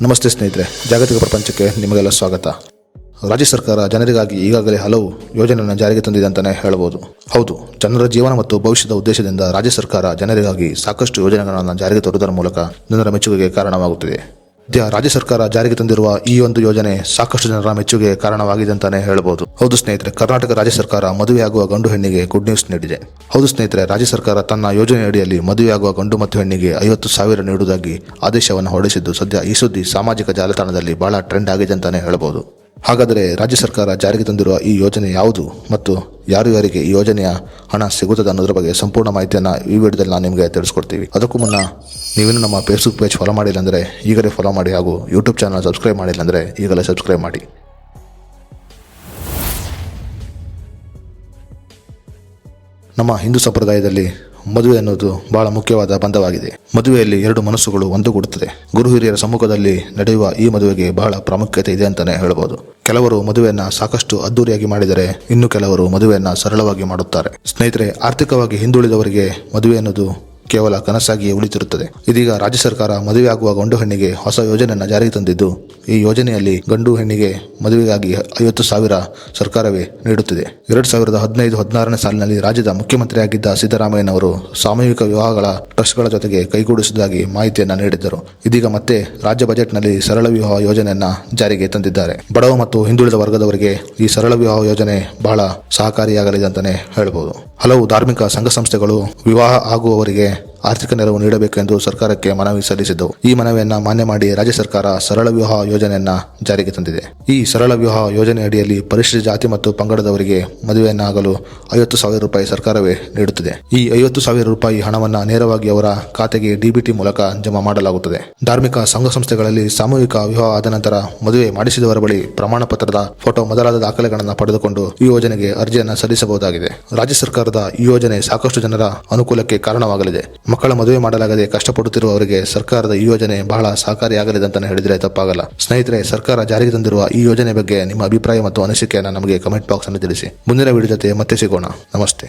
ನಮಸ್ತೆ ಸ್ನೇಹಿತರೆ, ಜಾಗತಿಕ ಪ್ರಪಂಚಕ್ಕೆ ನಿಮಗೆಲ್ಲ ಸ್ವಾಗತ. ರಾಜ್ಯ ಸರ್ಕಾರ ಜನರಿಗಾಗಿ ಈಗಾಗಲೇ ಹಲವು ಯೋಜನೆಗಳನ್ನು ಜಾರಿಗೆ ತಂದಿದೆ ಅಂತಲೇ ಹೇಳಬಹುದು. ಹೌದು, ಜನರ ಜೀವನ ಮತ್ತು ಭವಿಷ್ಯದ ಉದ್ದೇಶದಿಂದ ರಾಜ್ಯ ಸರ್ಕಾರ ಜನರಿಗಾಗಿ ಸಾಕಷ್ಟು ಯೋಜನೆಗಳನ್ನು ಜಾರಿಗೆ ತರುವುದರ ಮೂಲಕ ಜನರ ಮೆಚ್ಚುಗೆಗೆ ಕಾರಣವಾಗುತ್ತಿದೆ. ರಾಜ್ಯ ಸರ್ಕಾರ ಜಾರಿಗೆ ತಂದಿರುವ ಈ ಒಂದು ಯೋಜನೆ ಸಾಕಷ್ಟು ಜನರ ಮೆಚ್ಚುಗೆಗೆ ಕಾರಣವಾಗಿದೆ ಅಂತಾನೆ ಹೇಳಬಹುದು. ಹೌದು ಸ್ನೇಹಿತರೆ, ಕರ್ನಾಟಕ ರಾಜ್ಯ ಸರ್ಕಾರ ಮದುವೆಯಾಗುವ ಗಂಡು ಹೆಣ್ಣಿಗೆ ಗುಡ್ ನ್ಯೂಸ್ ನೀಡಿದೆ. ಹೌದು ಸ್ನೇಹಿತರೆ, ರಾಜ್ಯ ಸರ್ಕಾರ ತನ್ನ ಯೋಜನೆ ಅಡಿಯಲ್ಲಿ ಮದುವೆಯಾಗುವ ಗಂಡು ಮತ್ತು ಹೆಣ್ಣಿಗೆ 50,000 ನೀಡುವುದಾಗಿ ಆದೇಶವನ್ನು ಹೊರಡಿಸಿದ್ದು ಸದ್ಯ ಈ ಸುದ್ದಿ ಸಾಮಾಜಿಕ ಜಾಲತಾಣದಲ್ಲಿ ಬಹಳ ಟ್ರೆಂಡ್ ಆಗಿದೆ ಅಂತಾನೆ ಹೇಳಬಹುದು. ಹಾಗಾದರೆ ರಾಜ್ಯ ಸರ್ಕಾರ ಜಾರಿಗೆ ತಂದಿರುವ ಈ ಯೋಜನೆ ಯಾವುದು ಮತ್ತು ಯಾರಿಗೆ ಈ ಯೋಜನೆಯ ಹಣ ಸಿಗುತ್ತದೆ ಅನ್ನೋದ್ರ ಬಗ್ಗೆ ಸಂಪೂರ್ಣ ಮಾಹಿತಿಯನ್ನು ಈ ವಿಡಿಯೋದಲ್ಲಿ ನಾನು ನಿಮಗೆ ತಿಳಿಸ್ಕೊಡ್ತೀವಿ. ಅದಕ್ಕೂ ಮುನ್ನ ನೀವೇನು ನಮ್ಮ ಫೇಸ್ಬುಕ್ ಪೇಜ್ ಫಾಲೋ ಮಾಡಿಲ್ಲ ಅಂದರೆ ಈಗಲೇ ಫಾಲೋ ಮಾಡಿ, ಹಾಗೂ ಯೂಟ್ಯೂಬ್ ಚಾನಲ್ ಸಬ್ಸ್ಕ್ರೈಬ್ ಮಾಡಿಲ್ಲ ಅಂದರೆ ಈಗಲೇ ಸಬ್ಸ್ಕ್ರೈಬ್ ಮಾಡಿ. ನಮ್ಮ ಹಿಂದೂ ಸಂಪ್ರದಾಯದಲ್ಲಿ ಮದುವೆ ಅನ್ನೋದು ಬಹಳ ಮುಖ್ಯವಾದ ಬಂಧವಾಗಿದೆ. ಮದುವೆಯಲ್ಲಿ ಎರಡು ಮನಸ್ಸುಗಳು ಒಂದುಗೂಡುತ್ತದೆ. ಗುರು ಹಿರಿಯರ ಸಮ್ಮುಖದಲ್ಲಿ ನಡೆಯುವ ಈ ಮದುವೆಗೆ ಬಹಳ ಪ್ರಾಮುಖ್ಯತೆ ಇದೆ ಅಂತಾನೆ ಹೇಳಬಹುದು. ಕೆಲವರು ಮದುವೆಯನ್ನ ಸಾಕಷ್ಟು ಅದ್ದೂರಿಯಾಗಿ ಮಾಡಿದರೆ, ಇನ್ನು ಕೆಲವರು ಮದುವೆಯನ್ನ ಸರಳವಾಗಿ ಮಾಡುತ್ತಾರೆ. ಸ್ನೇಹಿತರೆ, ಆರ್ಥಿಕವಾಗಿ ಹಿಂದುಳಿದವರಿಗೆ ಮದುವೆ ಅನ್ನೋದು ಕೇವಲ ಕನಸಾಗಿಯೇ ಉಳಿತಿರುತ್ತದೆ. ಇದೀಗ ರಾಜ್ಯ ಸರ್ಕಾರ ಮದುವೆಯಾಗುವ ಗಂಡು ಹೆಣ್ಣಿಗೆ ಹೊಸ ಯೋಜನೆಯನ್ನು ಜಾರಿಗೆ ತಂದಿದ್ದು, ಈ ಯೋಜನೆಯಲ್ಲಿ ಗಂಡು ಹೆಣ್ಣಿಗೆ ಮದುವೆಗಾಗಿ 50,000 ಸರ್ಕಾರವೇ ನೀಡುತ್ತಿದೆ. 2015-16ನೇ ಸಾಲಿನಲ್ಲಿ ರಾಜ್ಯದ ಮುಖ್ಯಮಂತ್ರಿಯಾಗಿದ್ದ ಸಿದ್ದರಾಮಯ್ಯನವರು ಸಾಮೂಹಿಕ ವಿವಾಹಗಳ ಟ್ರಸ್ಟ್ಗಳ ಜೊತೆಗೆ ಕೈಗೂಡಿಸುವುದಾಗಿ ಮಾಹಿತಿಯನ್ನು ನೀಡಿದ್ದರು. ಇದೀಗ ಮತ್ತೆ ರಾಜ್ಯ ಬಜೆಟ್ನಲ್ಲಿ ಸರಳ ವಿವಾಹ ಯೋಜನೆಯನ್ನ ಜಾರಿಗೆ ತಂದಿದ್ದಾರೆ. ಬಡವ ಮತ್ತು ಹಿಂದುಳಿದ ವರ್ಗದವರಿಗೆ ಈ ಸರಳ ವಿವಾಹ ಯೋಜನೆ ಬಹಳ ಸಹಕಾರಿಯಾಗಲಿದೆ ಅಂತಾನೆ ಹೇಳಬಹುದು. ಹಲವು ಧಾರ್ಮಿಕ ಸಂಘ ಸಂಸ್ಥೆಗಳು ವಿವಾಹ ಆಗುವವರಿಗೆ ಆರ್ಥಿಕ ನೆರವು ನೀಡಬೇಕೆಂದು ಸರ್ಕಾರಕ್ಕೆ ಮನವಿ ಸಲ್ಲಿಸಿದ್ದವು. ಈ ಮನವಿಯನ್ನ ಮಾನ್ಯ ಮಾಡಿ ರಾಜ್ಯ ಸರ್ಕಾರ ಸರಳ ವಿವಾಹ ಯೋಜನೆಯನ್ನ ಜಾರಿಗೆ ತಂದಿದೆ. ಈ ಸರಳ ವಿವಾಹ ಯೋಜನೆ ಅಡಿಯಲ್ಲಿ ಪರಿಶಿಷ್ಟ ಜಾತಿ ಮತ್ತು ಪಂಗಡದವರಿಗೆ ಮದುವೆಯನ್ನಾಗಲು 50,000 ರೂಪಾಯಿ ಸರ್ಕಾರವೇ ನೀಡುತ್ತದೆ. ಈ 50,000 ರೂಪಾಯಿ ಹಣವನ್ನ ನೇರವಾಗಿ ಅವರ ಖಾತೆಗೆ ಡಿಬಿಟಿ ಮೂಲಕ ಜಮಾ ಮಾಡಲಾಗುತ್ತದೆ. ಧಾರ್ಮಿಕ ಸಂಘ ಸಂಸ್ಥೆಗಳಲ್ಲಿ ಸಾಮೂಹಿಕ ವಿವಾಹ ಆದ ನಂತರ ಮದುವೆ ಮಾಡಿಸಿದವರ ಬಳಿ ಪ್ರಮಾಣ ಪತ್ರದ ಫೋಟೋ ಮೊದಲಾದ ದಾಖಲೆಗಳನ್ನು ಪಡೆದುಕೊಂಡು ಈ ಯೋಜನೆಗೆ ಅರ್ಜಿಯನ್ನು ಸಲ್ಲಿಸಬಹುದಾಗಿದೆ. ರಾಜ್ಯ ಸರ್ಕಾರದ ಈ ಯೋಜನೆ ಸಾಕಷ್ಟು ಜನರ ಅನುಕೂಲಕ್ಕೆ ಕಾರಣವಾಗಲಿದೆ. ಮಕ್ಕಳ ಮದುವೆ ಮಾಡಲಾಗದೆ ಕಷ್ಟಪಡುತ್ತಿರುವವರಿಗೆ ಸರ್ಕಾರದ ಈ ಯೋಜನೆ ಬಹಳ ಸಹಕಾರಿಯಾಗಲಿದೆ ಅಂತಾನೆ ಹೇಳಿದ್ರೆ ತಪ್ಪಾಗಲ್ಲ. ಸ್ನೇಹಿತರೆ, ಸರ್ಕಾರ ಜಾರಿಗೆ ತಂದಿರುವ ಈ ಯೋಜನೆ ಬಗ್ಗೆ ನಿಮ್ಮ ಅಭಿಪ್ರಾಯ ಮತ್ತು ಅನಿಸಿಕೆಯನ್ನು ನಮಗೆ ಕಮೆಂಟ್ ಬಾಕ್ಸ್ ಅನ್ನು ತಿಳಿಸಿ. ಮುಂದಿನ ವಿಡಿಯೋ ಜೊತೆ ಮತ್ತೆ ಸಿಗೋಣ. ನಮಸ್ತೆ.